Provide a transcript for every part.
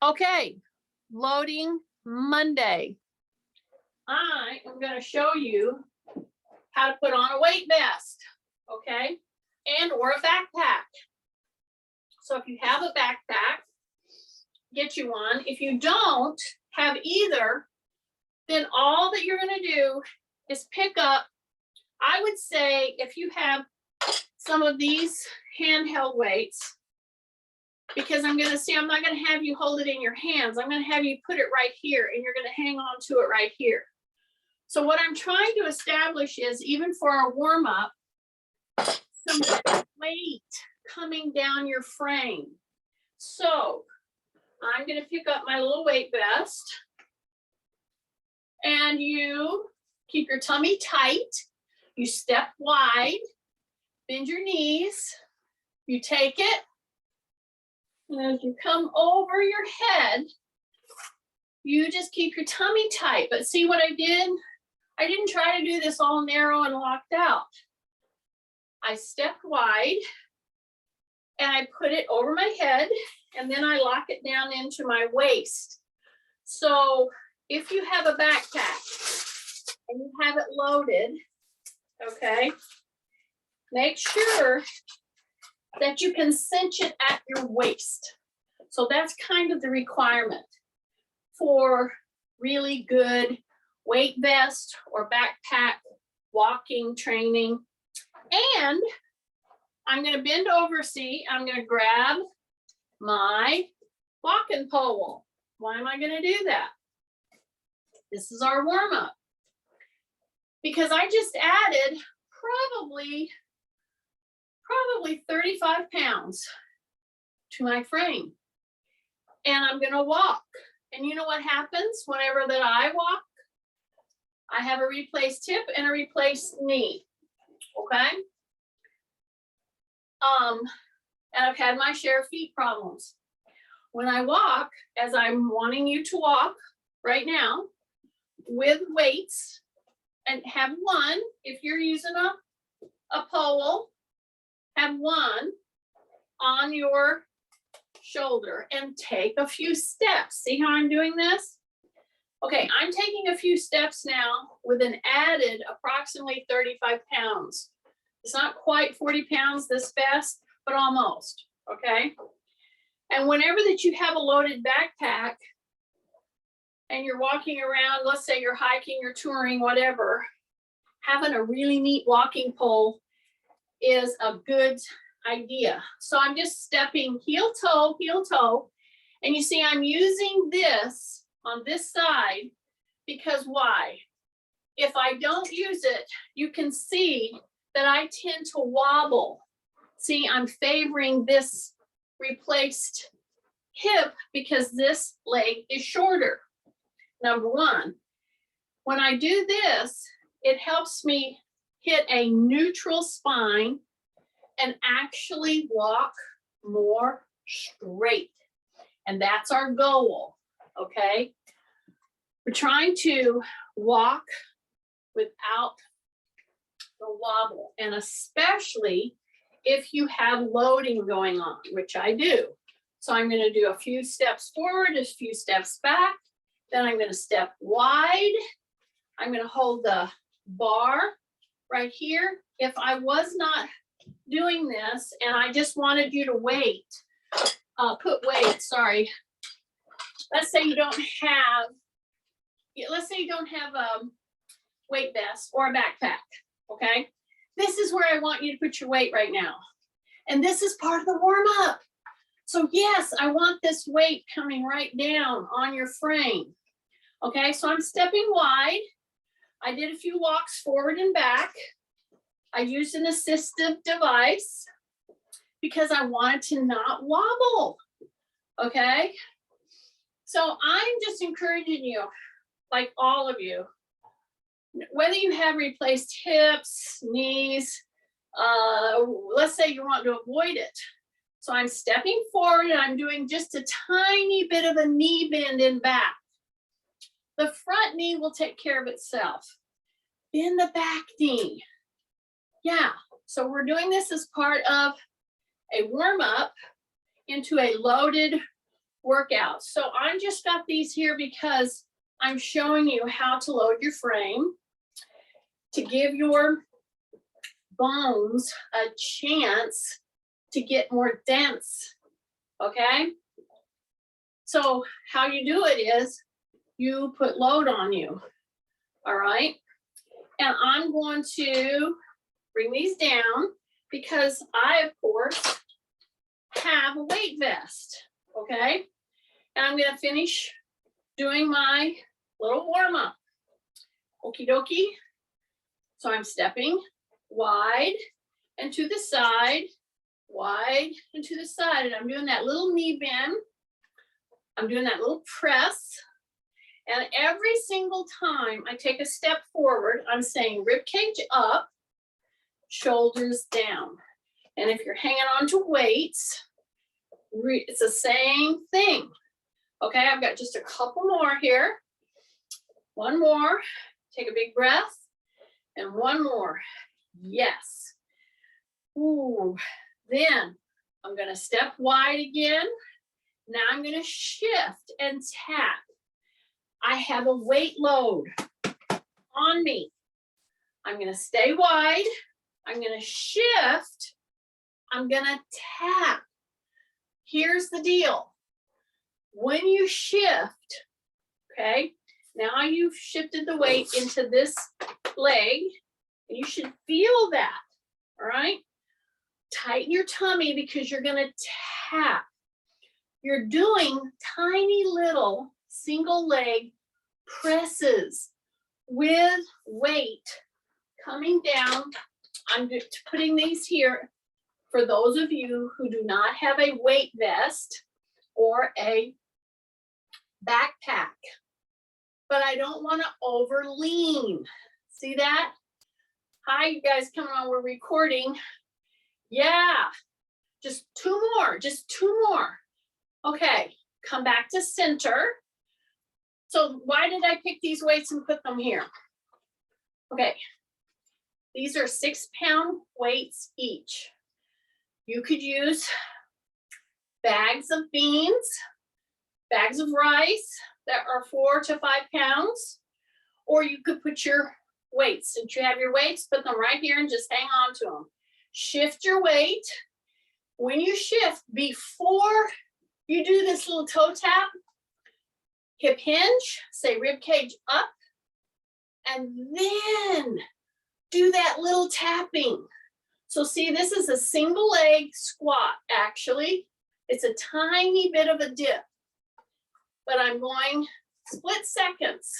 Okay, loading Monday. I am going to show you how to put on a weight vest, okay, and or a backpack. So if you have a backpack, get you one. If you don't have either, then all that you're going to do is pick up, I would say if you have some of these handheld weights, because I'm going to say, I'm not going to have you hold it in your hands. I'm going to have you put it right here and you're going to hang on to it right here. So what I'm trying to establish is, even for our warm up, some weight coming down your frame. So I'm going to pick up my little weight vest and you keep your tummy tight. You step wide, bend your knees, you take it, and as you come over your head, you just keep your tummy tight. But see what I did? I didn't try to do this all narrow and locked out. I stepped wide and I put it over my head and then I lock it down into my waist. So if you have a backpack and you have it loaded, okay, make sure that you can cinch it at your waist. So that's kind of the requirement for really good weight vest or backpack walking training. And I'm going to bend over, see, I'm going to grab my walking pole. Why am I going to do that? This is our warm up. Because I just added probably 35 pounds to my frame. And I'm going to walk. And you know what happens whenever that I walk? I have a replaced hip and a replaced knee. Okay. And I've had my share of feet problems. When I walk, as I'm wanting you to walk right now, with weights, and have one, if you're using a pole, have one on your shoulder and take a few steps. See how I'm doing this? Okay, I'm taking a few steps now with an added approximately 35 pounds. It's not quite 40 pounds this fast, but almost, okay? And whenever that you have a loaded backpack and you're walking around, let's say you're hiking, you're touring, whatever, having a really neat walking pole is a good idea. So I'm just stepping heel toe, and you see I'm using this on this side because why? If I don't use it, you can see that I tend to wobble. See, I'm favoring this replaced hip because this leg is shorter. Number one, when I do this, it helps me hit a neutral spine and actually walk more straight. And that's our goal, okay? We're trying to walk without the wobble, and especially if you have loading going on, which I do. So I'm going to do a few steps forward, a few steps back, then I'm going to step wide. I'm going to hold the bar right here. If I was not doing this and I just wanted you to put weight, sorry. Let's say you don't have a weight vest or a backpack, okay? This is where I want you to put your weight right now. And this is part of the warm up. So yes, I want this weight coming right down on your frame. Okay, so I'm stepping wide. I did a few walks forward and back. I used an assistive device because I wanted to not wobble. Okay, so I'm just encouraging you, like all of you, whether you have replaced hips, knees, let's say you want to avoid it. So I'm stepping forward and I'm doing just a tiny bit of a knee bend in back. The front knee will take care of itself. Bend the back knee. Yeah, so we're doing this as part of a warm up. into a loaded workout. So I just got these here because I'm showing you how to load your frame to give your bones a chance to get more dense, okay? So how you do it is you put load on you, all right? And I'm going to bring these down because I, of course, have a weight vest, okay? And I'm gonna finish doing my little warm up. Okie dokie. So I'm stepping wide and to the side, wide and to the side. And I'm doing that little knee bend. I'm doing that little press. And every single time I take a step forward, I'm saying rib cage up, shoulders down. And if you're hanging on to weights, it's the same thing. Okay, I've got just a couple more here. One more, take a big breath, and one more. Yes. Ooh, then I'm gonna step wide again. Now I'm gonna shift and tap. I have a weight load on me. I'm gonna stay wide. I'm gonna shift. I'm gonna tap. Here's the deal. When you shift, okay, now you've shifted the weight into this leg, and you should feel that, all right? Tighten your tummy because you're gonna tap. You're doing tiny little single leg presses with weight coming down. I'm putting these here for those of you who do not have a weight vest or a backpack, but I don't want to over lean. See that? Hi, you guys coming on, we're recording. Yeah, just two more. Okay, come back to center. So why did I pick these weights and put them here? Okay, these are 6-pound weights each. You could use bags of beans, bags of rice that are 4 to 5 pounds, or you could put your weights. Since you have your weights, put them right here and just hang on to them. Shift your weight. When you shift, before you do this little toe tap, hip hinge, say rib cage up, and then do that little tapping. So see, this is a single leg squat, actually. It's a tiny bit of a dip, but I'm going split seconds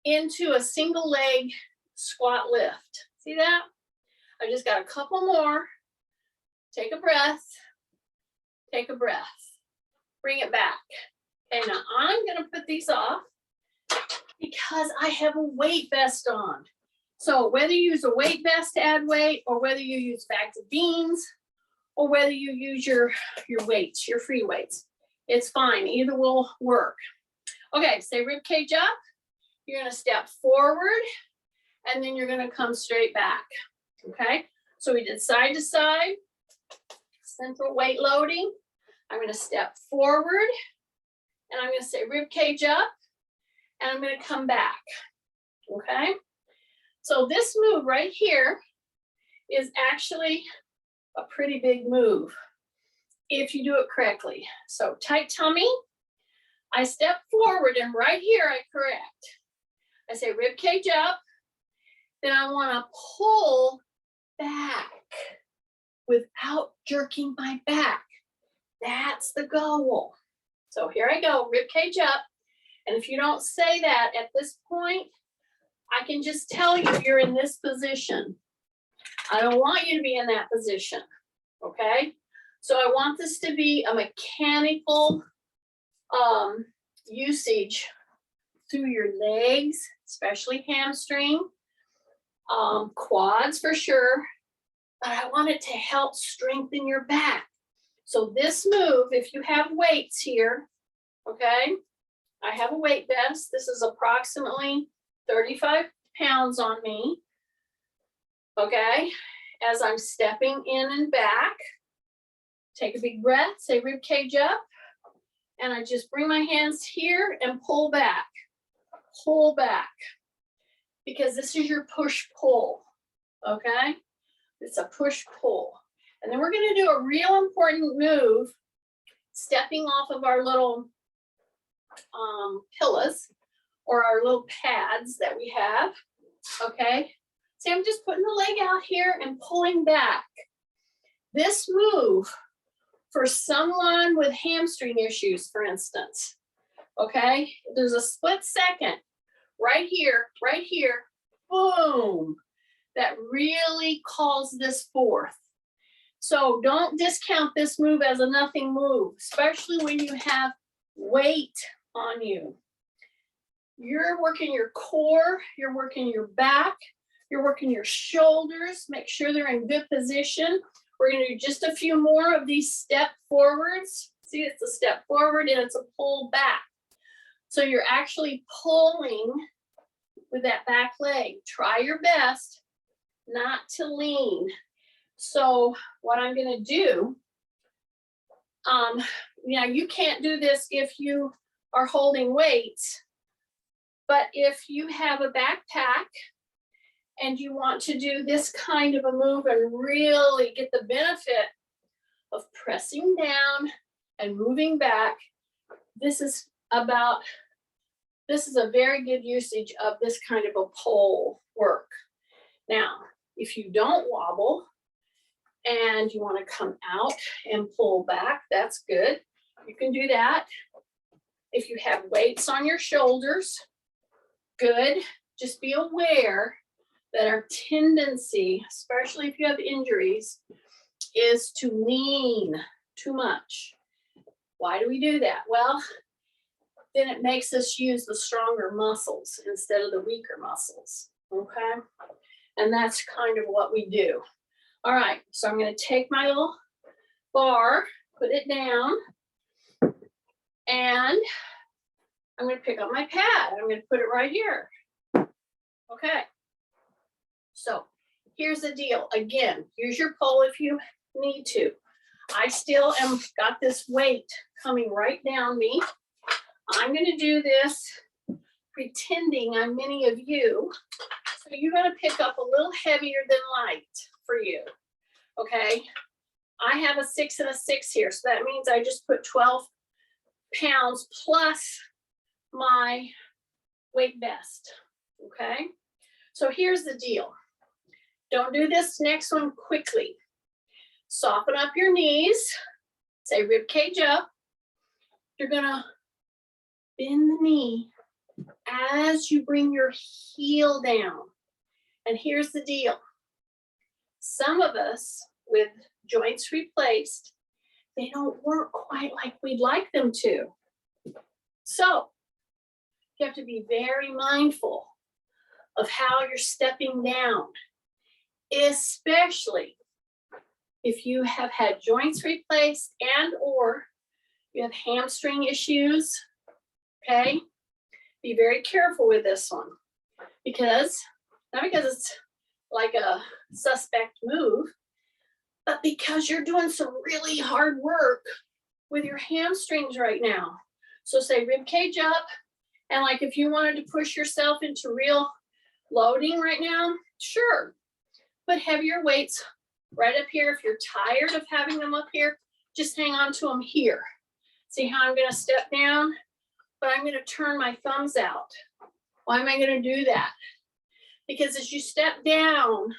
into a single leg squat lift. See that? I just got a couple more. Take a breath, bring it back. Okay, now I'm gonna put these off because I have a weight vest on. So whether you use a weight vest to add weight, or whether you use bags of beans, or whether you use your weights, your free weights, it's fine, either will work. Okay, say rib cage up, you're gonna step forward, and then you're gonna come straight back, okay? So we did side to side, central weight loading. I'm gonna step forward, and I'm gonna say rib cage up, and I'm gonna come back, okay? So this move right here is actually a pretty big move if you do it correctly. So tight tummy, I step forward, and right here I correct. I say rib cage up, then I wanna pull back without jerking my back. That's the goal. So here I go, rib cage up. And if you don't say that at this point, I can just tell you you're in this position. I don't want you to be in that position, okay? So I want this to be a mechanical usage through your legs, especially hamstring, quads for sure, but I want it to help strengthen your back. So this move, if you have weights here, okay, I have a weight vest. This is approximately 35 pounds on me, okay, as I'm stepping in and back. Take a big breath, say rib cage up. And I just bring my hands here and pull back. Pull back. Because this is your push-pull, okay? It's a push-pull. And then we're gonna do a real important move, stepping off of our little pillows or our little pads that we have, okay? See, I'm just putting the leg out here and pulling back. This move, for someone with hamstring issues, for instance, okay? There's a split second right here, boom, that really calls this forth. So don't discount this move as a nothing move, especially when you have weight on you. You're working your core, you're working your back, you're working your shoulders, make sure they're in good position. We're gonna do just a few more of these step forwards. See, it's a step forward and it's a pull back. So you're actually pulling with that back leg. Try your best not to lean. So what I'm gonna do, you can't do this if you are holding weights, but if you have a backpack and you want to do this kind of a move and really get the benefit of pressing down and moving back, this is a very good usage of this kind of a pole work. Now, if you don't wobble and you want to come out and pull back, that's good. You can do that. If you have weights on your shoulders, good. Just be aware that our tendency, especially if you have injuries, is to lean too much. Why do we do that? Well, then it makes us use the stronger muscles instead of the weaker muscles, okay? And that's kind of what we do. All right, so I'm gonna take my little bar, put it down, and I'm gonna pick up my pad. I'm gonna put it right here. Okay, so here's the deal. Again, use your pole if you need to. I still am got this weight coming right down me. I'm gonna do this pretending I'm many of you. So you're gonna pick up a little heavier than light for you, okay? I have a 6 and a 6 here, so that means I just put 12 pounds plus my weight vest, okay? So here's the deal. Don't do this next one quickly. Soften up your knees, say rib cage up. You're gonna bend the knee as you bring your heel down. And here's the deal. Some of us with joints replaced, they don't work quite like we'd like them to. So you have to be very mindful of how you're stepping down, especially if you have had joints replaced and or you have hamstring issues, okay? Be very careful with this one because, not because it's like a suspect move, but because you're doing some really hard work with your hamstrings right now. So say rib cage up, and like if you wanted to push yourself into real loading right now, sure. Put heavier weights right up here. If you're tired of having them up here, just hang on to them here. See how I'm gonna step down? But I'm gonna turn my thumbs out. Why am I gonna do that? Because as you step down,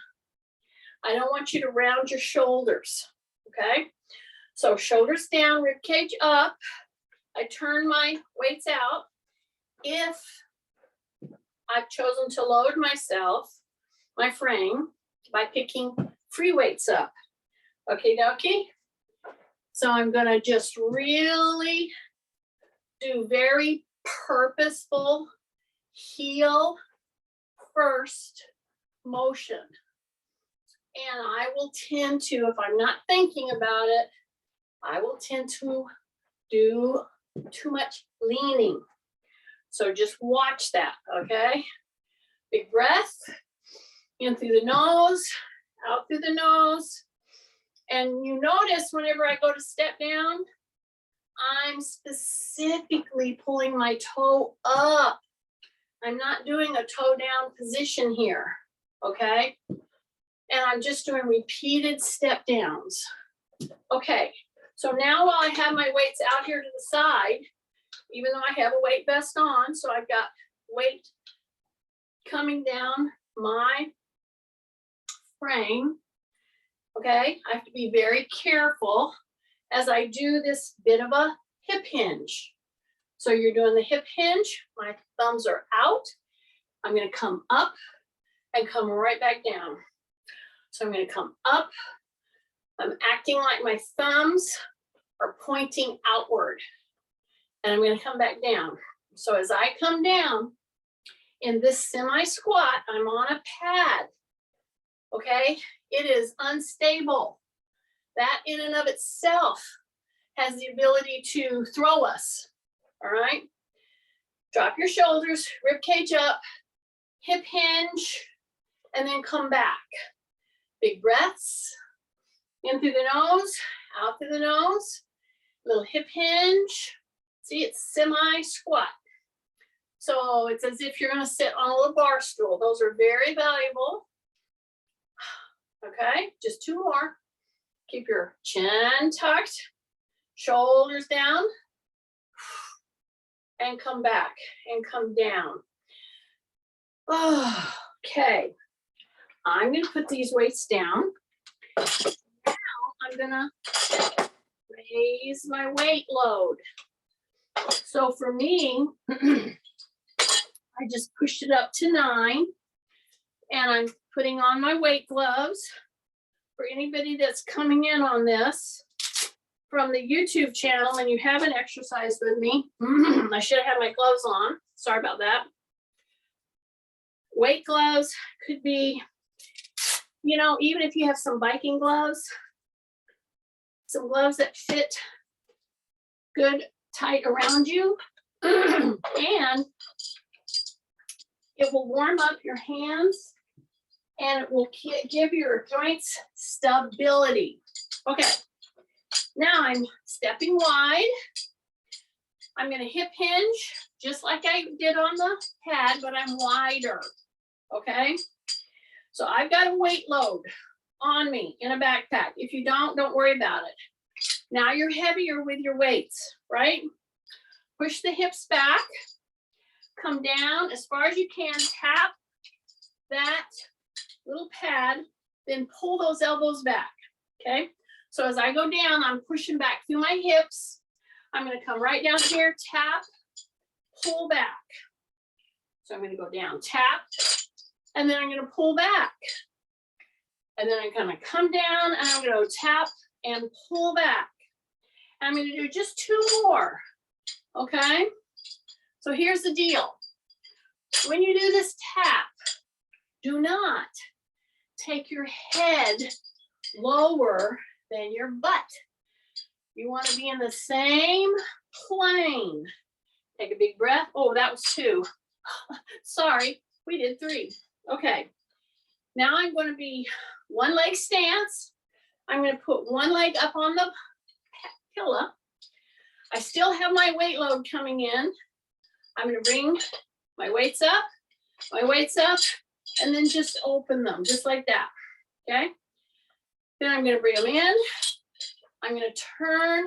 I don't want you to round your shoulders, okay? So shoulders down, rib cage up. I turn my weights out. If I've chosen to load myself, my frame, by picking free weights up, okay, dokie? So I'm gonna just really do very purposeful heel first motion. And I will tend to, if I'm not thinking about it, I will tend to do too much leaning. So just watch that, okay? Big breath, in through the nose, out through the nose. And you notice whenever I go to step down, I'm specifically pulling my toe up. I'm not doing a toe down position here, okay? And I'm just doing repeated step downs. Okay, so now while I have my weights out here to the side, even though I have a weight vest on, so I've got weight coming down my frame, okay? I have to be very careful as I do this bit of a hip hinge. So you're doing the hip hinge, my thumbs are out. I'm gonna come up and come right back down. So I'm gonna come up. I'm acting like my thumbs are pointing outward. And I'm gonna come back down. So as I come down in this semi-squat, I'm on a pad, okay? It is unstable. That in and of itself has the ability to throw us, all right? Drop your shoulders, rib cage up, hip hinge, and then come back. Big breaths, in through the nose, out through the nose, little hip hinge. See, it's semi-squat. So it's as if you're gonna sit on a little bar stool. Those are very valuable. Okay, just two more. Keep your chin tucked, shoulders down, and come back and come down. Oh, okay, I'm gonna put these weights down. Now I'm gonna raise my weight load. So for me, I just pushed it up to 9, and I'm putting on my weight gloves. For anybody that's coming in on this from the YouTube channel and you haven't exercised with me, I should have had my gloves on. Sorry about that. Weight gloves could be, you know, even if you have some biking gloves, some gloves that fit good tight around you, and it will warm up your hands and it will give your joints stability. Okay, now I'm stepping wide. I'm gonna hip hinge just like I did on the pad, but I'm wider, okay? So I've got a weight load on me in a backpack. If you don't worry about it. Now you're heavier with your weights, right? Push the hips back, come down as far as you can, tap that little pad, then pull those elbows back, okay? So as I go down, I'm pushing back through my hips. I'm gonna come right down here, tap, pull back. So I'm gonna go down, tap, and then I'm gonna pull back. And then I'm gonna come down and I'm gonna tap and pull back. I'm gonna do just 2 more, okay? So here's the deal. When you do this tap, do not take your head lower than your butt. You want to be in the same plane. Take a big breath. Oh, that was 2. Sorry, we did 3. Okay. Now I'm going to be one leg stance. I'm going to put one leg up on the pillow. I still have my weight load coming in. I'm going to bring my weights up, and then just open them, just like that, okay? Then I'm gonna bring them in. I'm gonna turn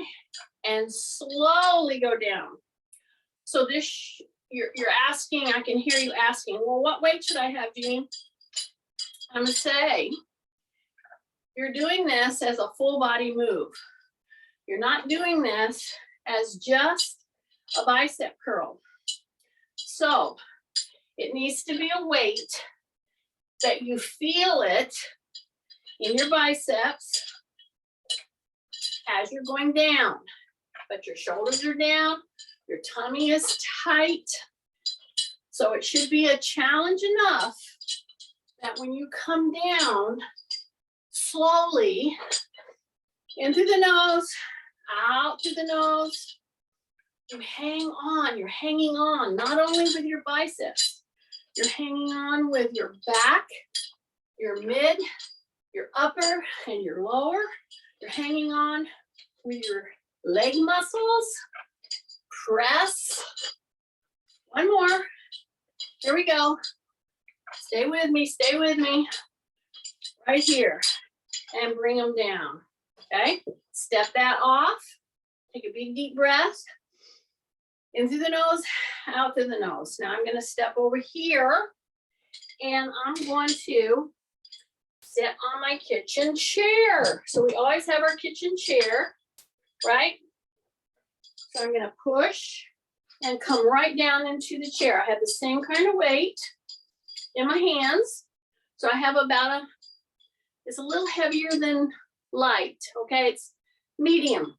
and slowly go down. So this, you're asking, I can hear you asking, well, what weight should I have, Jean? I'm gonna say, you're doing this as a full body move. You're not doing this as just a bicep curl. So it needs to be a weight that you feel it in your biceps as you're going down, but your shoulders are down, your tummy is tight. So it should be a challenge enough that when you come down slowly, in through the nose, out through the nose, you hang on, you're hanging on, not only with your biceps, you're hanging on with your back, your mid, your upper, and your lower. You're hanging on with your leg muscles. Press. One more. Here we go. Stay with me, stay with me. Right here. And bring them down. Okay? Step that off. Take a big deep breath. In through the nose, out through the nose. Now I'm going to step over here and I'm going to sit on my kitchen chair. So we always have our kitchen chair, right? So I'm going to push and come right down into the chair. I have the same kind of weight in my hands. So I have about it's a little heavier than light, okay? It's medium.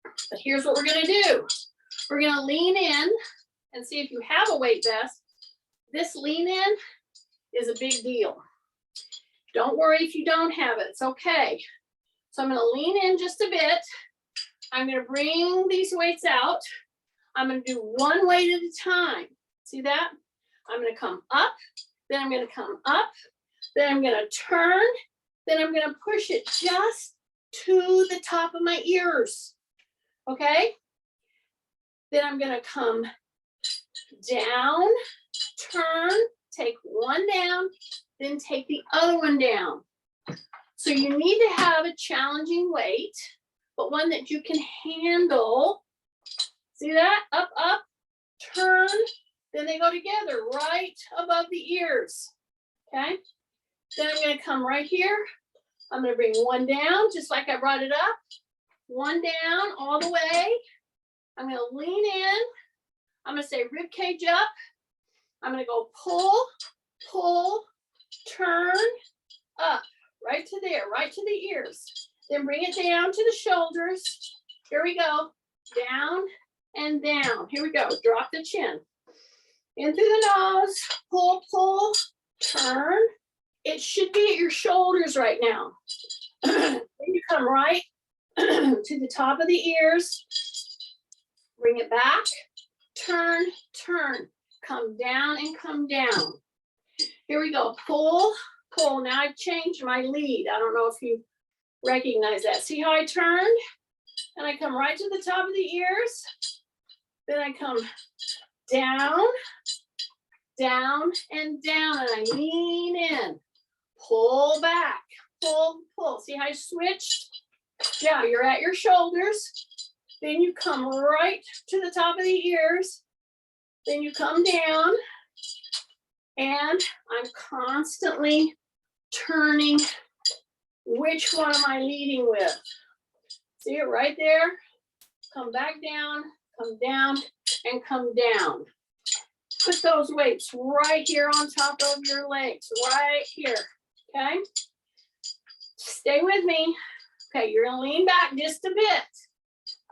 But here's what we're going to do. We're going to lean in and see if you have a weight vest. This lean in is a big deal. Don't worry if you don't have it, it's okay. So I'm going to lean in just a bit. I'm going to bring these weights out. I'm going to do one weight at a time. See that? I'm going to come up, then I'm going to come up, then I'm going to turn, then I'm going to push it just to the top of my ears. Okay? Then I'm going to come down, turn, take one down, then take the other one down. So you need to have a challenging weight, but one that you can handle. See that? Up, up, turn, then they go together right above the ears. Okay? Then I'm going to come right here. I'm going to bring one down, just like I brought it up. One down all the way. I'm going to lean in. I'm going to say rib cage up. I'm going to go pull, pull, turn, up, right to there, right to the ears. Then bring it down to the shoulders. Here we go. Down and down. Here we go. Drop the chin. In through the nose. Pull, pull, turn. It should be at your shoulders right now. Then you come right to the top of the ears. Bring it back. Turn, turn. Come down and come down. Here we go. Pull, pull. Now I've changed my lead. I don't know if you recognize that. See how I turned? And I come right to the top of the ears. Then I come down, down, and down. And I lean in. Pull back. Pull, pull. See how I switched? Yeah, you're at your shoulders. Then you come right to the top of the ears. Then you come down. And I'm constantly turning. Which one am I leading with? See it right there? Come back down, and come down. Put those weights right here on top of your legs, right here, okay? Stay with me. Okay, you're gonna lean back just a bit.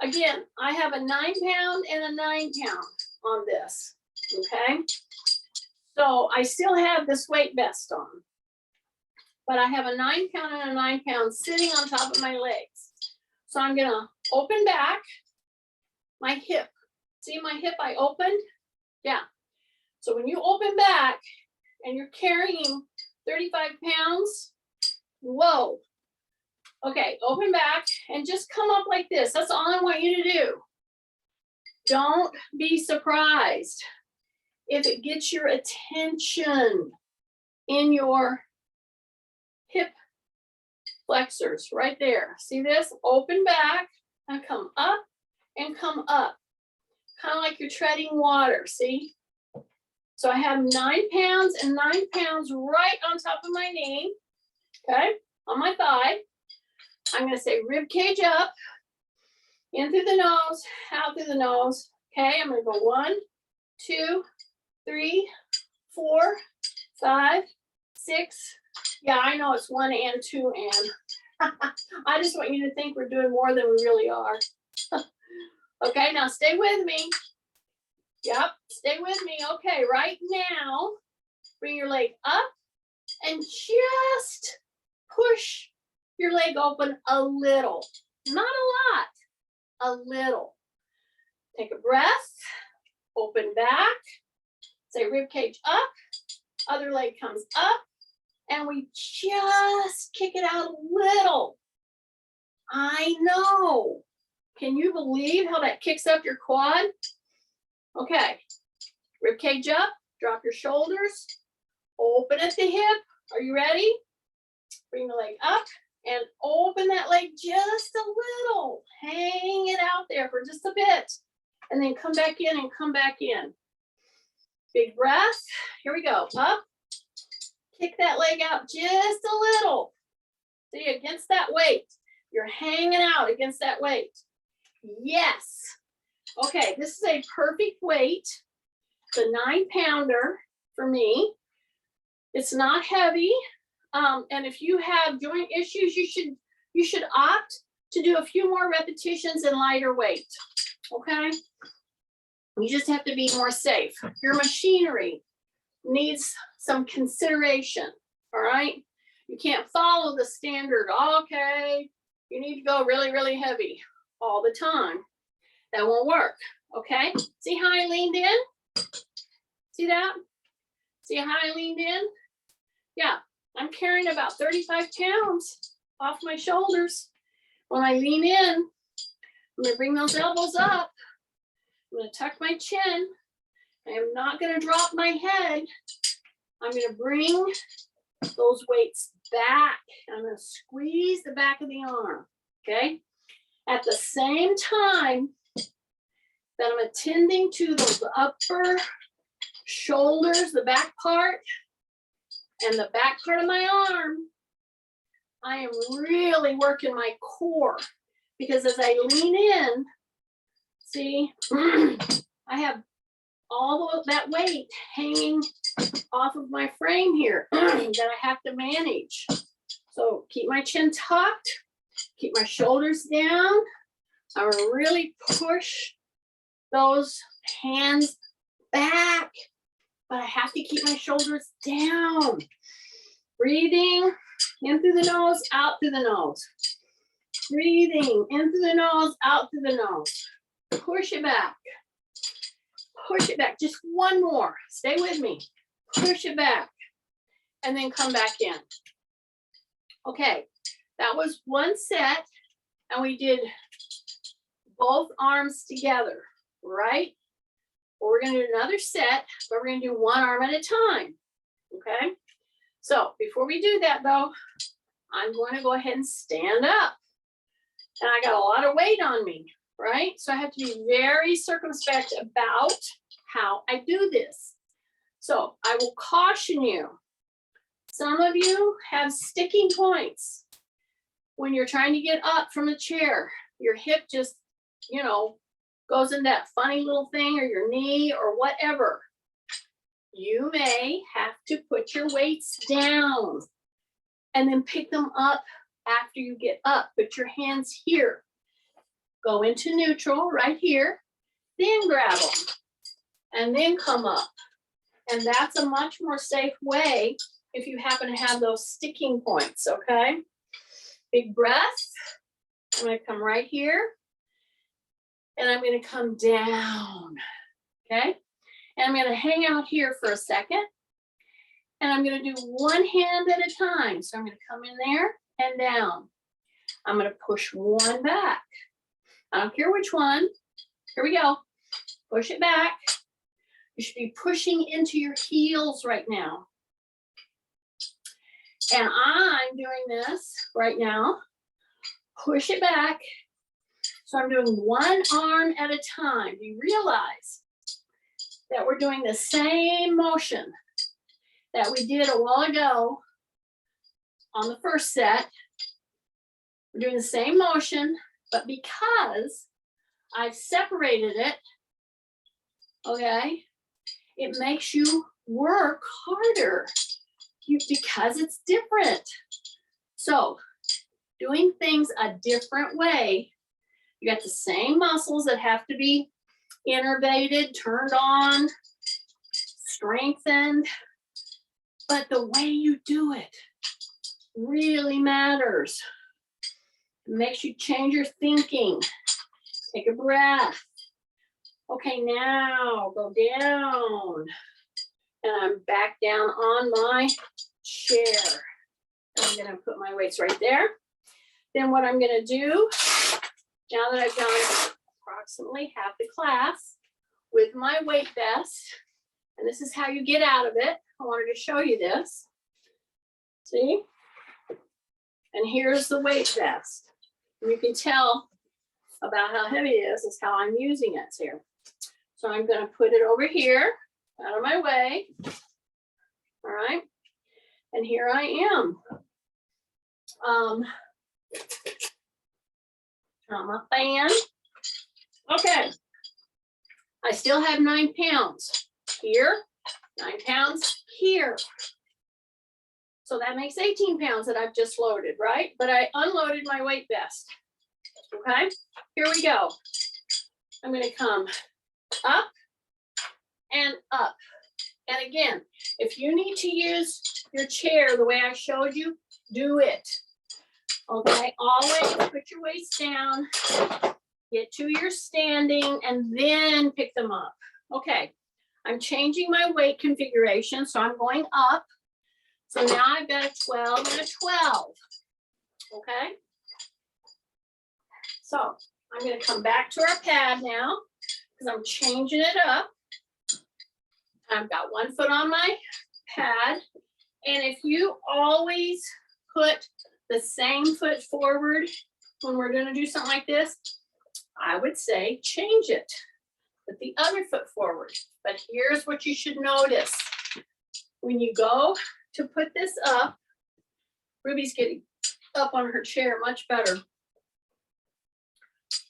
Again, I have a 9 pound and a 9 pound on this, okay? So I still have this weight vest on, but I have a 9 pound and a 9 pound sitting on top of my legs. So I'm gonna open back my hip. See my hip I opened? Yeah. So when you open back and you're carrying 35 pounds, whoa. Okay, open back and just come up like this. That's all I want you to do. Don't be surprised if it gets your attention in your hip flexors right there. See this? Open back and come up and come up. Kind of like you're treading water, see? So I have 9 pounds and 9 pounds right on top of my knee, okay, on my thigh. I'm gonna say rib cage up, in through the nose, out through the nose. Okay, I'm gonna go 1, 2, 3, 4, 5, 6. Yeah, I know it's 1 and 2 and. I just want you to think we're doing more than we really are. Okay, now stay with me. Yep, stay with me. Okay, right now, bring your leg up and just push your leg open a little. Not a lot, a little. Take a breath, open back, say rib cage up, other leg comes up, and we just kick it out a little. I know. Can you believe how that kicks up your quad? Okay, rib cage up, drop your shoulders, open at the hip. Are you ready? Bring the leg up and open that leg just a little. Hang it out there for just a bit. And then come back in and come back in. Big breath. Here we go. Up. Kick that leg out just a little. See, against that weight. You're hanging out against that weight. Yes. Okay, this is a perfect weight. It's a 9-pounder for me. It's not heavy. And if you have joint issues, you should opt to do a few more repetitions in lighter weight. Okay? You just have to be more safe. Your machinery needs some consideration. All right? You can't follow the standard. Okay, you need to go really, really heavy all the time. That won't work. Okay? See how I leaned in? See that? See how I leaned in? Yeah, I'm carrying about 35 pounds off my shoulders. When I lean in, I'm gonna bring those elbows up. I'm gonna tuck my chin. I am not gonna drop my head. I'm gonna bring those weights back. I'm gonna squeeze the back of the arm, okay? At the same time that I'm attending to those upper shoulders, the back part, and the back part of my arm, I am really working my core, because as I lean in, see, I have all that weight hanging off of my frame here that I have to manage. So keep my chin tucked, keep my shoulders down. I'm gonna really push those hands back, but I have to keep my shoulders down. Breathing in through the nose, out through the nose. Breathing in through the nose, out through the nose. Push it back. Push it back. Just one more. Stay with me. Push it back. And then come back in. Okay, that was one set. And we did both arms together, right? Well, we're going to do another set, but we're going to do one arm at a time. Okay? So before we do that, though, I'm going to go ahead and stand up. And I got a lot of weight on me, right? So I have to be very circumspect about how I do this. So I will caution you. Some of you have sticking points when you're trying to get up from a chair. Your hip just, goes in that funny little thing, or your knee or whatever. You may have to put your weights down and then pick them up after you get up. Put your hands here. Go into neutral right here. Then grab them and then come up. And that's a much more safe way if you happen to have those sticking points, okay? Big breath. I'm going to come right here. And I'm going to come down, okay? And I'm going to hang out here for a second. And I'm going to do one hand at a time. So I'm going to come in there and down. I'm going to push one back. I don't care which one. Here we go. Push it back. You should be pushing into your heels right now. And I'm doing this right now. Push it back. So I'm doing one arm at a time. Do you realize that we're doing the same motion that we did a while ago on the first set? We're doing the same motion, but because I've separated it, okay, it makes you work harder because it's different. So doing things a different way, you got the same muscles that have to be innervated, turned on, strengthened, but the way you do it really matters. It makes you change your thinking. Take a breath. Okay, now go down. And I'm back down on my chair. I'm gonna put my weights right there. Then what I'm gonna do, now that I've done approximately half the class with my weight vest, and this is how you get out of it. I wanted to show you this. See? And here's the weight vest. And you can tell about how heavy it is how I'm using it here. So I'm gonna put it over here, out of my way. All right, and here I am. Turn on my fan. Okay, I still have 9 pounds here, 9 pounds here. So that makes 18 pounds that I've just loaded, right? But I unloaded my weight vest. Okay, here we go. I'm gonna come up and up. And again, if you need to use your chair the way I showed you, do it. Okay, always put your weights down, get to your standing, and then pick them up. Okay, I'm changing my weight configuration, so I'm going up. So now I've got a 12 and a 12. Okay, so I'm going to come back to our pad now because I'm changing it up. I've got one foot on my pad, and if you always put the same foot forward when we're going to do something like this, I would say change it. Put the other foot forward. But here's what you should notice. When you go to put this up, Ruby's getting up on her chair much better.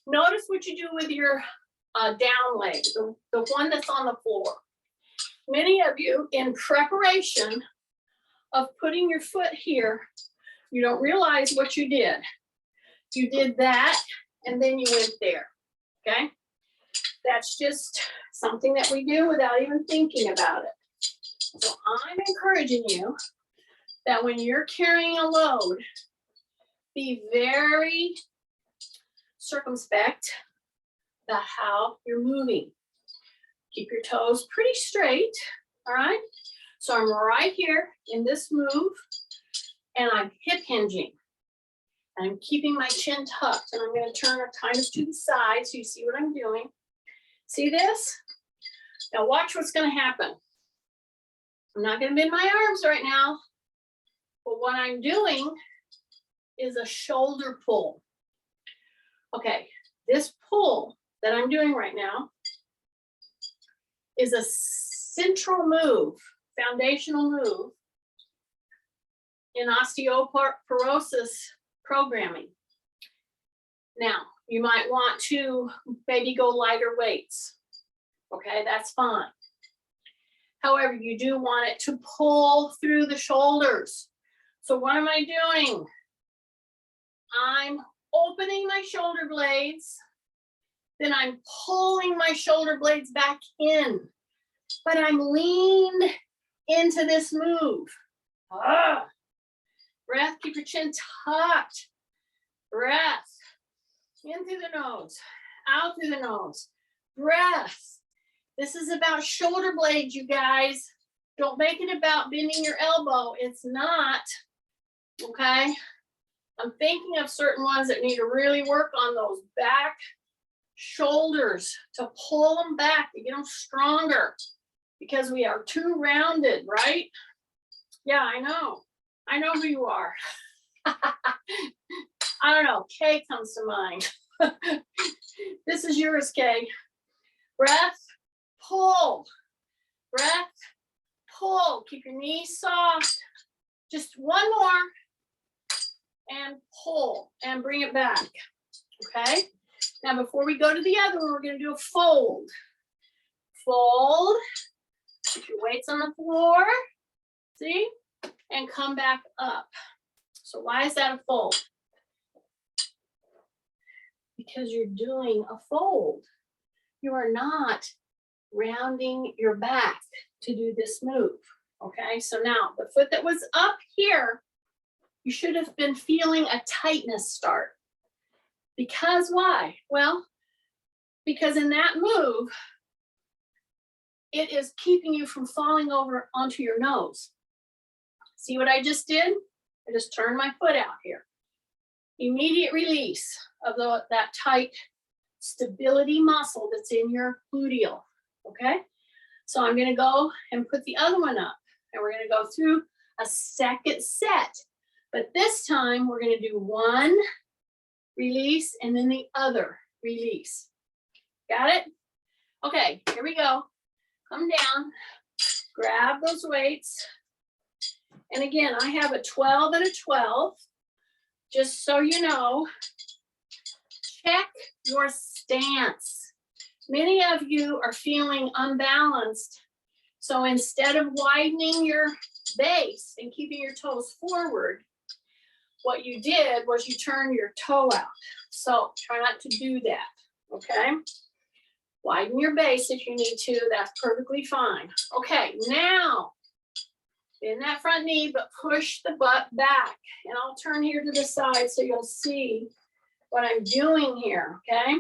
Notice what you do with your down leg, the one that's on the floor. Many of you, in preparation of putting your foot here, you don't realize what you did. You did that, and then you went there, okay? That's just something that we do without even thinking about it. So I'm encouraging you that when you're carrying a load, be very circumspect about how you're moving. Keep your toes pretty straight, all right? So I'm right here in this move, and I'm hip hinging. And I'm keeping my chin tucked, and I'm gonna turn it kind of to the side so you see what I'm doing. See this? Now watch what's gonna happen. I'm not gonna bend my arms right now, but what I'm doing is a shoulder pull. Okay, this pull that I'm doing right now is a central move, foundational move in osteoporosis programming. Now, you might want to maybe go lighter weights. Okay, that's fine. However, you do want it to pull through the shoulders. So what am I doing? I'm opening my shoulder blades, then I'm pulling my shoulder blades back in, but I'm leaned into this move. Breath, keep your chin tucked. Breath, in through the nose, out through the nose. Breath. This is about shoulder blades, you guys. Don't make it about bending your elbow. It's not, okay? I'm thinking of certain ones that need to really work on those back shoulders to pull them back, to get them stronger, because we are too rounded, right? Yeah, I know. I know who you are. I don't know, Kay comes to mind. This is yours, Kay. Breath, pull. Breath, pull. Keep your knees soft. Just one more. And pull and bring it back. Okay? Now, before we go to the other one, we're going to do a fold. Fold. Put your weights on the floor. See? And come back up. So why is that a fold? Because you're doing a fold. You are not rounding your back to do this move. Okay? So now, the foot that was up here, you should have been feeling a tightness start. Because why? Well, because in that move, it is keeping you from falling over onto your nose. See what I just did? I just turned my foot out here. immediate release of that tight stability muscle that's in your gluteal, okay? So I'm gonna go and put the other one up, and we're gonna go through a second set. But this time we're gonna do one release and then the other release. Got it? Okay, here we go. Come down, grab those weights. And again, I have a 12 and a 12, just so you know. Check your stance. Many of you are feeling unbalanced. So instead of widening your base and keeping your toes forward, what you did was you turned your toe out. So try not to do that, okay? Widen your base if you need to, that's perfectly fine. Okay, now, bend that front knee, but push the butt back. And I'll turn here to the side so you'll see what I'm doing here, okay?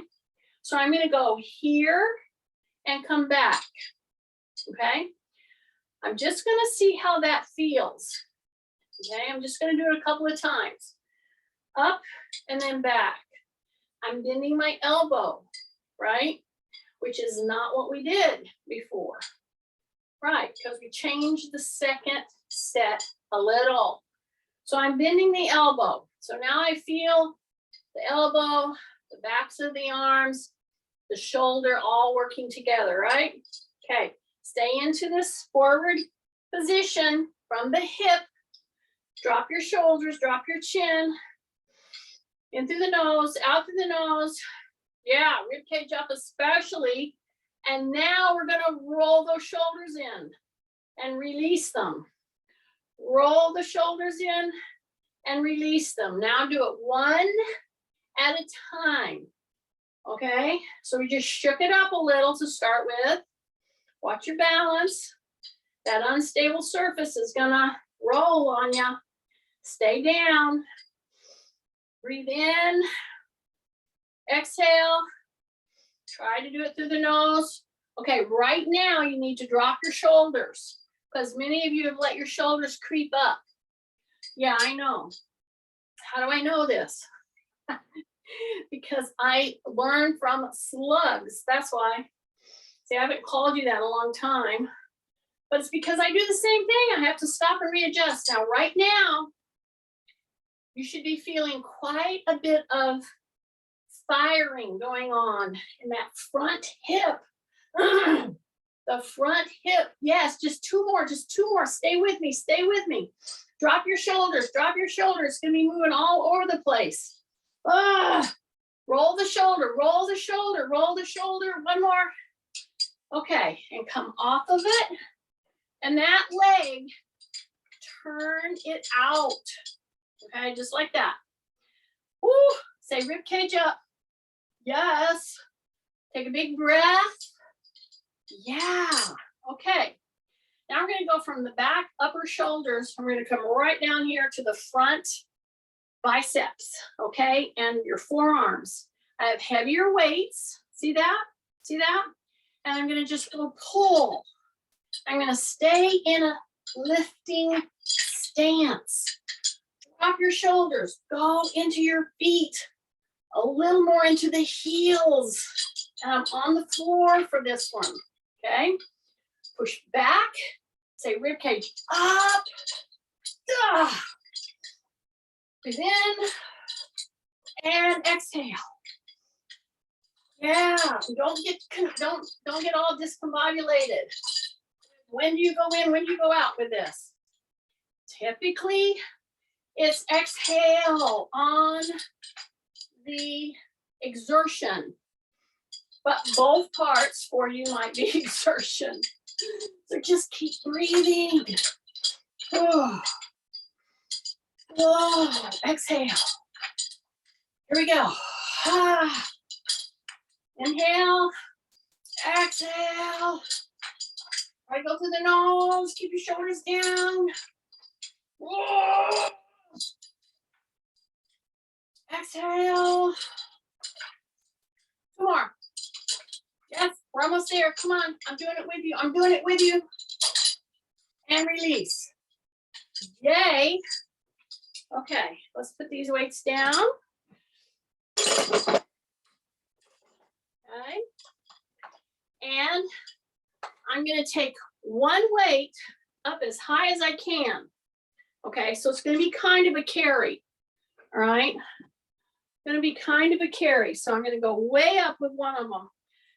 So I'm gonna go here and come back, okay? I'm just gonna see how that feels, okay? I'm just gonna do it a couple of times. Up and then back. I'm bending my elbow, right? Which is not what we did before, right? Because we changed the second set a little. So I'm bending the elbow. So now I feel the elbow, the backs of the arms, the shoulder all working together, right? Okay, stay into this forward position from the hip. Drop your shoulders, drop your chin. In through the nose, out through the nose. Yeah, rib cage up especially. And now we're gonna roll those shoulders in and release them. Roll the shoulders in and release them. Now do it one at a time, okay? So we just shook it up a little to start with. Watch your balance. That unstable surface is gonna roll on you. Stay down. Breathe in. Exhale. Try to do it through the nose. Okay, right now you need to drop your shoulders because many of you have let your shoulders creep up. Yeah, I know. How do I know this? Because I learned from slugs. That's why. See, I haven't called you that in a long time, but it's because I do the same thing. I have to stop and readjust. Now, right now, you should be feeling quite a bit of firing going on in that front hip. The front hip. Yes, just two more, just two more. Stay with me, stay with me. Drop your shoulders, drop your shoulders. It's gonna be moving all over the place. Roll the shoulder, roll the shoulder, roll the shoulder. One more. Okay, and come off of it. And that leg, turn it out. Okay, just like that. Woo, say rib cage up. Yes. Take a big breath. Yeah. Okay. Now we're going to go from the back upper shoulders. We're going to come right down here to the front biceps, okay, and your forearms. I have heavier weights. See that? See that? And I'm going to just go pull. I'm going to stay in a lifting stance. Drop your shoulders. Go into your feet. A little more into the heels. And I'm on the floor for this one, okay? Push back. Say rib cage up. Breathe in. And exhale. Yeah, don't get all discombobulated. When do you go in? When do you go out with this? Typically, it's exhale on the exertion, but both parts for you might be exertion. So just keep breathing. Oh. Oh, exhale. Here we go. Inhale, exhale. All right, go through the nose, keep your shoulders down. Whoa. Exhale. Two more. Yes, we're almost there. Come on, I'm doing it with you. I'm doing it with you. And release. Yay. Okay, let's put these weights down. Okay. And I'm going to take one weight up as high as I can. Okay, so it's going to be kind of a carry. All right. Going to be kind of a carry. So I'm going to go way up with one of them.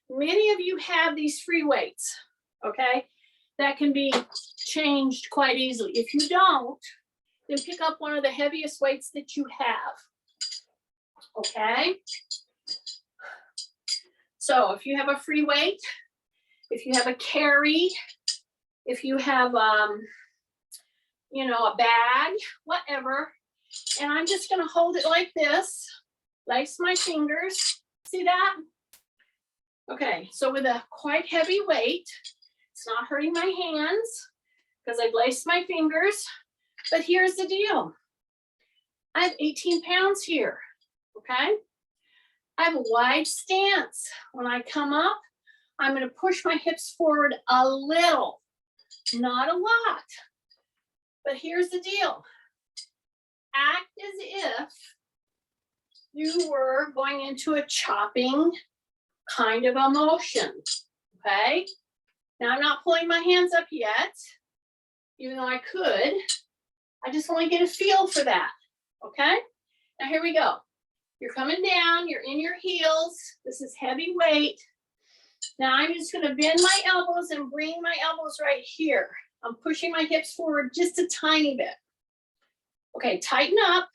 Many of you have these free weights. Okay, that can be changed quite easily. If you don't, then pick up one of the heaviest weights that you have. Okay. So if you have a free weight, if you have a carry, if you have, you know, a bag, whatever, and I'm just going to hold it like this, lace my fingers. See that? Okay, so with a quite heavy weight, it's not hurting my hands because I've laced my fingers. But here's the deal. I have 18 pounds here, okay? I have a wide stance. When I come up, I'm going to push my hips forward a little, not a lot. But here's the deal. Act as if you were going into a chopping kind of a motion, okay? Now I'm not pulling my hands up yet, even though I could. I just want to get a feel for that, okay? Now here we go. You're coming down, you're in your heels. This is heavy weight. Now I'm just going to bend my elbows and bring my elbows right here. I'm pushing my hips forward just a tiny bit. Okay, tighten up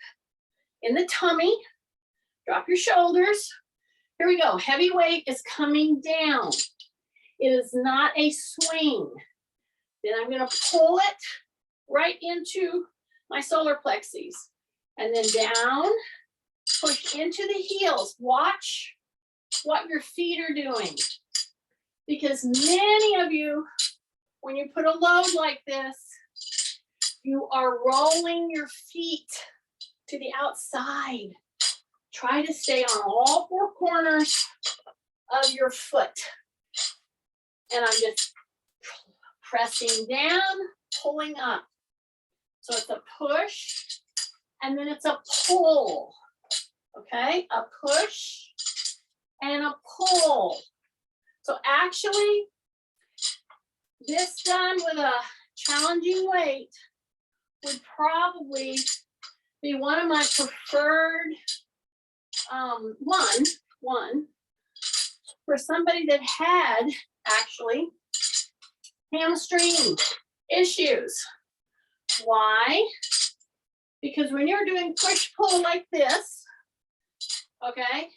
in the tummy. Drop your shoulders. Here we go. Heavy weight is coming down. It is not a swing. Then I'm going to pull it right into my solar plexus. And then down, push into the heels. Watch what your feet are doing. Because many of you, when you put a load like this, you are rolling your feet to the outside. Try to stay on all four corners of your foot. And I'm just pressing down, pulling up. So it's a push, and then it's a pull. Okay, a push and a pull. So actually, this done with a challenging weight would probably be one of my preferred one for somebody that had actually hamstring issues. Why? Because when you're doing push-pull like this, okay,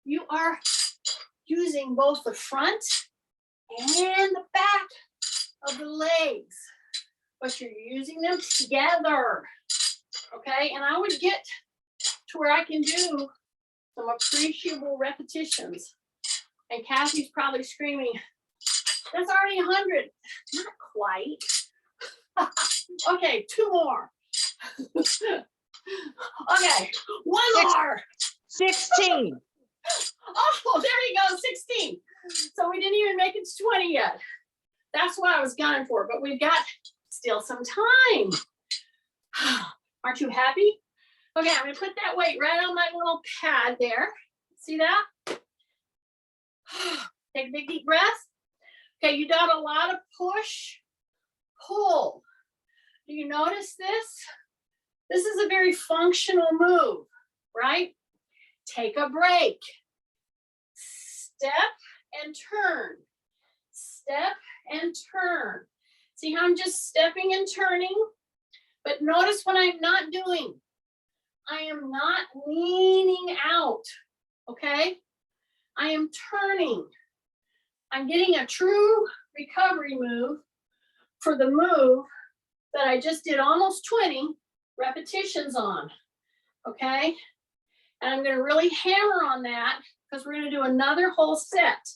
you are using both the front and the back of the legs, but you're using them together, okay? And I would get to where I can do some appreciable repetitions. And Kathy's probably screaming, that's already 100. Not quite. Okay, 2 more. Okay, one more. 16. Oh, there you go, 16. So we didn't even make it to 20 yet. That's what I was gunning for, but we've got still some time. Aren't you happy? Okay, I'm gonna put that weight right on my little pad there. See that? Take a big deep breath. Okay, you done a lot of push, pull. Do you notice this? This is a very functional move, right? Take a break. Step and turn. Step and turn. See how I'm just stepping and turning? But notice what I'm not doing. I am not leaning out, okay? I am turning. I'm getting a true recovery move for the move that I just did almost 20 repetitions on, okay? And I'm gonna really hammer on that because we're gonna do another whole set.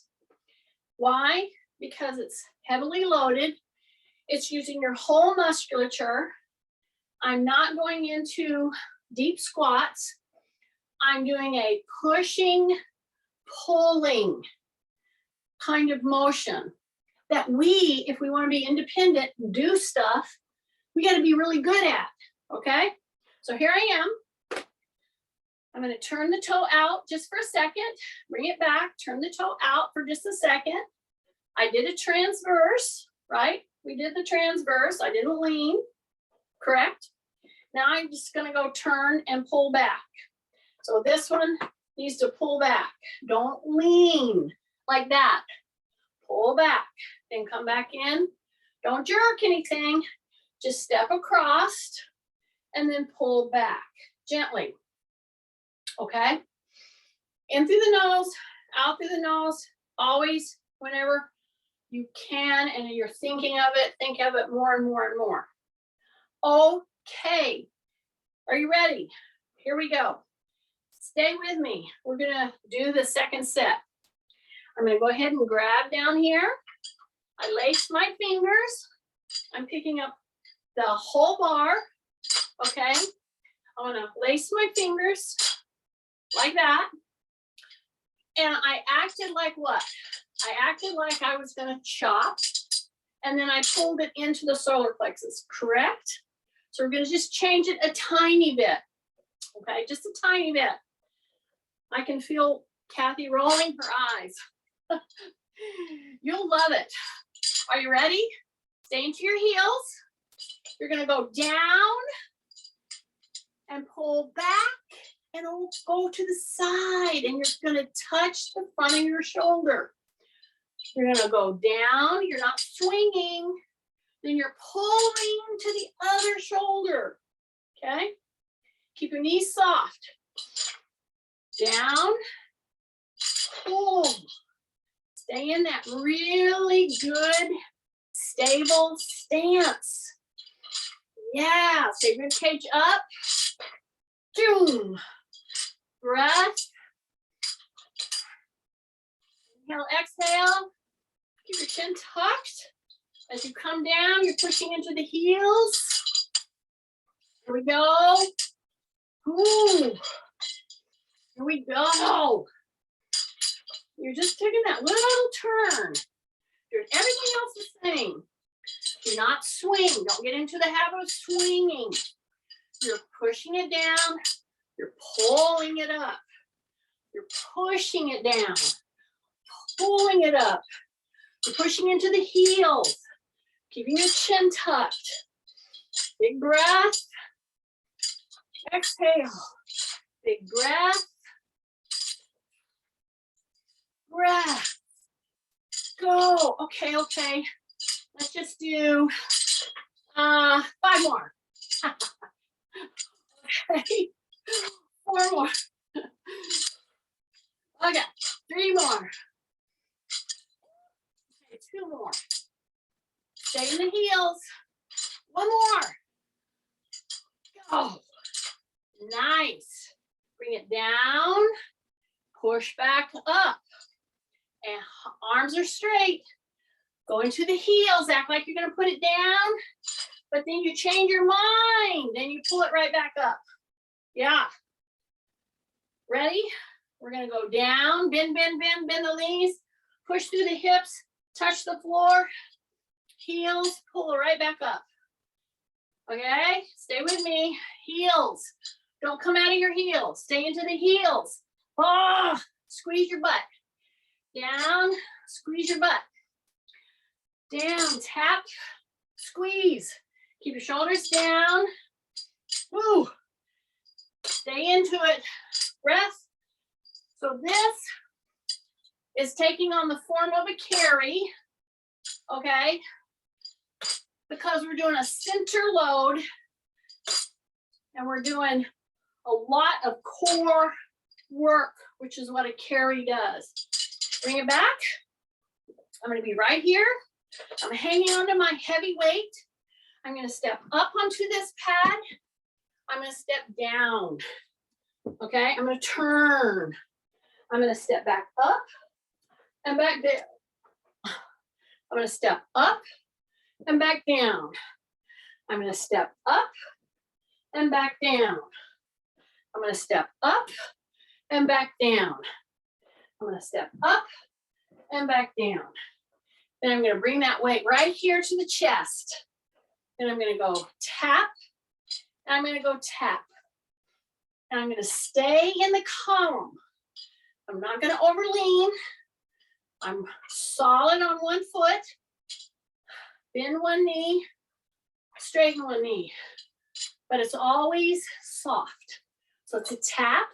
Why? Because it's heavily loaded. It's using your whole musculature. I'm not going into deep squats. I'm doing a pushing, pulling kind of motion that we, if we want to be independent, do stuff, we got to be really good at, okay? So here I am. I'm going to turn the toe out just for a second, bring it back, turn the toe out for just a second. I did a transverse, right? We did the transverse. I didn't lean, correct? Now I'm just going to go turn and pull back. So this one needs to pull back. Don't lean like that. Pull back, then come back in. Don't jerk anything. Just step across and then pull back gently. Okay? In through the nose, out through the nose, always, whenever you can and you're thinking of it, think of it more and more and more. Okay. Are you ready? Here we go. Stay with me. We're gonna do the second set. I'm gonna go ahead and grab down here. I lace my fingers. I'm picking up the whole bar, okay? I'm gonna lace my fingers like that. And I acted like what? I acted like I was gonna chop, and then I pulled it into the solar plexus, correct? So we're gonna just change it a tiny bit, okay? Just a tiny bit. I can feel Kathy rolling her eyes. You'll love it. Are you ready? Stay into your heels. You're gonna go down and pull back and go to the side, and you're gonna touch the front of your shoulder. You're gonna go down, you're not swinging, then you're pulling to the other shoulder, okay? Keep your knees soft. Down, pull. Stay in that really good, stable stance. Yeah, stay rib cage up. Boom. Breath. Inhale, exhale. Keep your chin tucked. As you come down, you're pushing into the heels. Here we go. Ooh. Here we go. You're just taking that little turn. Doing everything else the same. Do not swing. Don't get into the habit of swinging. You're pushing it down. You're pulling it up. You're pushing it down. Pulling it up. You're pushing into the heels. Keeping your chin tucked. Big breath. Exhale. Big breath. Breath. Go. Okay, okay. Let's just do 5 more. Okay. 4 more. Okay, 3 more. Okay, 2 more. Stay in the heels. 1 more. Go. Nice. Bring it down. Push back up. And arms are straight. Go into the heels. Act like you're going to put it down. But then you change your mind. Then you pull it right back up. Yeah. Ready? We're going to go down. Bend, bend, bend, bend the knees. Push through the hips. Touch the floor. Heels. Pull it right back up. Okay? Stay with me. Heels. Don't come out of your heels. Stay into the heels. Oh, squeeze your butt. Down. Squeeze your butt. Down. Tap. Squeeze. Keep your shoulders down. Woo. Stay into it. Breath. So this is taking on the form of a carry, okay? Because we're doing a center load and we're doing a lot of core work, which is what a carry does. Bring it back. I'm going to be right here. I'm hanging onto my heavy weight. I'm going to step up onto this pad. I'm going to step down. Okay, I'm going to turn. I'm going to step back up and back down. I'm going to step up and back down. I'm going to step up and back down. I'm going to step up and back down. I'm going to step up and back down. Then I'm going to bring that weight right here to the chest. Then I'm going to go tap, and I'm going to go tap. And I'm gonna stay in the column. I'm not gonna overlean. I'm solid on one foot, bend one knee, straighten one knee, but it's always soft. So it's a tap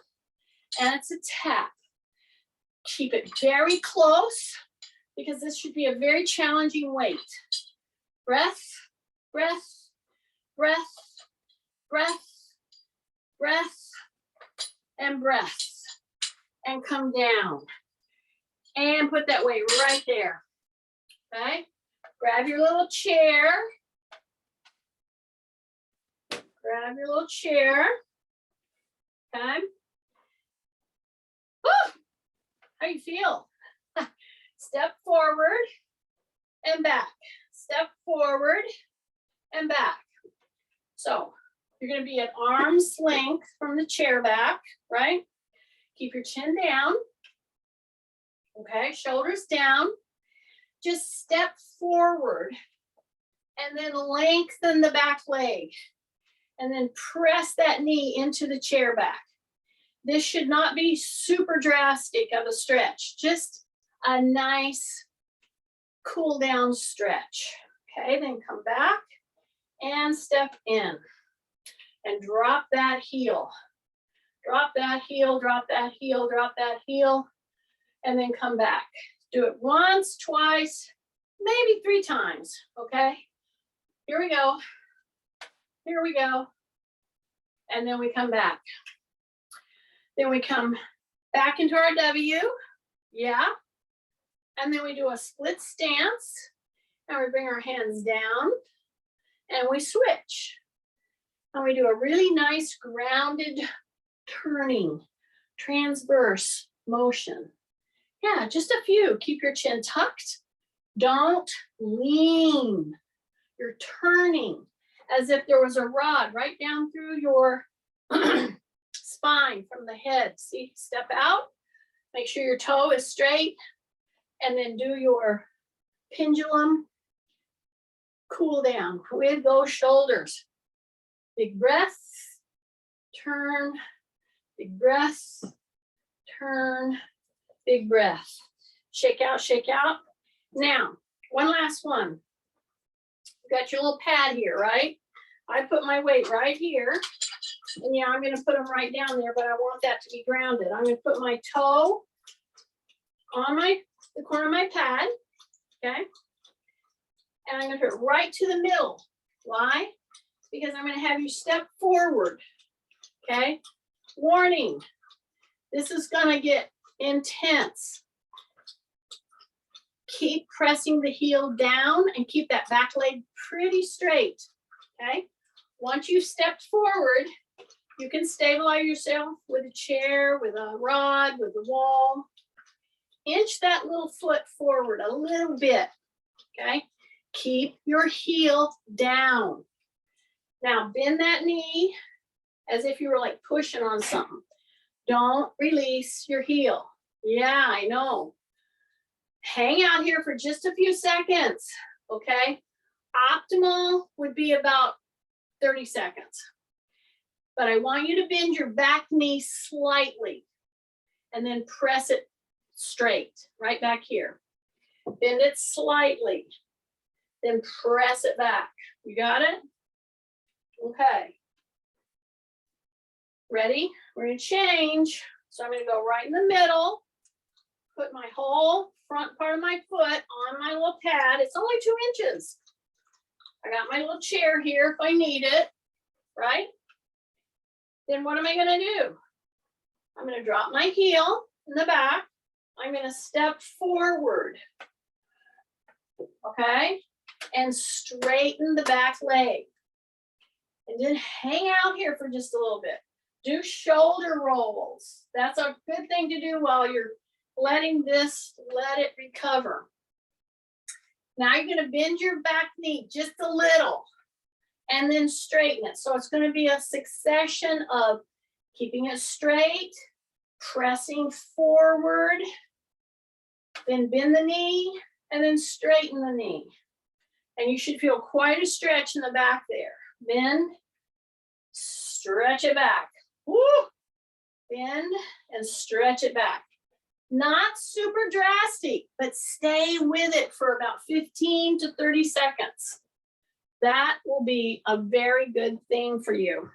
and it's a tap. Keep it very close because this should be a very challenging weight. Breath, breath, breath, breath, breath, and breath. And come down. And put that weight right there. Okay? Grab your little chair. Grab your little chair. Okay? Woo! How you feel? Step forward and back. Step forward and back. So you're going to be at arm's length from the chair back, right? Keep your chin down. Okay, shoulders down. Just step forward and then lengthen the back leg. And then press that knee into the chair back. This should not be super drastic of a stretch, just a nice cool down stretch. Okay, then come back and step in and drop that heel. Drop that heel, drop that heel, drop that heel, and then come back. Do it once, twice, maybe 3 times, okay? Here we go. Here we go. And then we come back. Then we come back into our W, yeah. And then we do a split stance, and we bring our hands down, and we switch. And we do a really nice grounded turning, transverse motion. Yeah, just a few. Keep your chin tucked. Don't lean. You're turning as if there was a rod right down through your spine from the head. See, step out. Make sure your toe is straight. And then do your pendulum cool down with those shoulders. Big breath, turn, big breath, turn, big breath. Shake out, shake out. Now, one last one. You got your little pad here, right? I put my weight right here. And yeah, I'm going to put them right down there, but I want that to be grounded. I'm going to put my toe on the corner of my pad, okay? And I'm going to put it right to the middle. Why? Because I'm going to have you step forward, okay? Warning, this is going to get intense. Keep pressing the heel down and keep that back leg pretty straight, okay? Once you've stepped forward, you can stabilize yourself with a chair, with a rod, with the wall. Inch that little foot forward a little bit, okay? Keep your heel down. Now bend that knee as if you were like pushing on something. Don't release your heel. Yeah, I know. Hang out here for just a few seconds, okay? Optimal would be about 30 seconds. But I want you to bend your back knee slightly and then press it straight, right back here. Bend it slightly, then press it back. You got it? Okay. Ready? We're gonna change. So I'm gonna go right in the middle, put my whole front part of my foot on my little pad. It's only 2 inches. I got my little chair here if I need it, right? Then what am I gonna do? I'm gonna drop my heel in the back. I'm gonna step forward, okay? And straighten the back leg. And then hang out here for just a little bit. Do shoulder rolls. That's a good thing to do while you're letting this, let it recover. Now you're gonna bend your back knee just a little and then straighten it. So it's gonna be a succession of keeping it straight, pressing forward, then bend the knee, and then straighten the knee. And you should feel quite a stretch in the back there. Bend, stretch it back. Woo! Bend and stretch it back. Not super drastic, but stay with it for about 15 to 30 seconds. That will be a very good thing for you.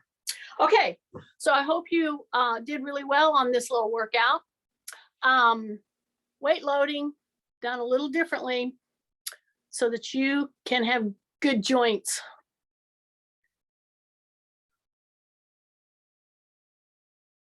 Okay, so I hope you did really well on this little workout. Weight loading done a little differently so that you can have good joints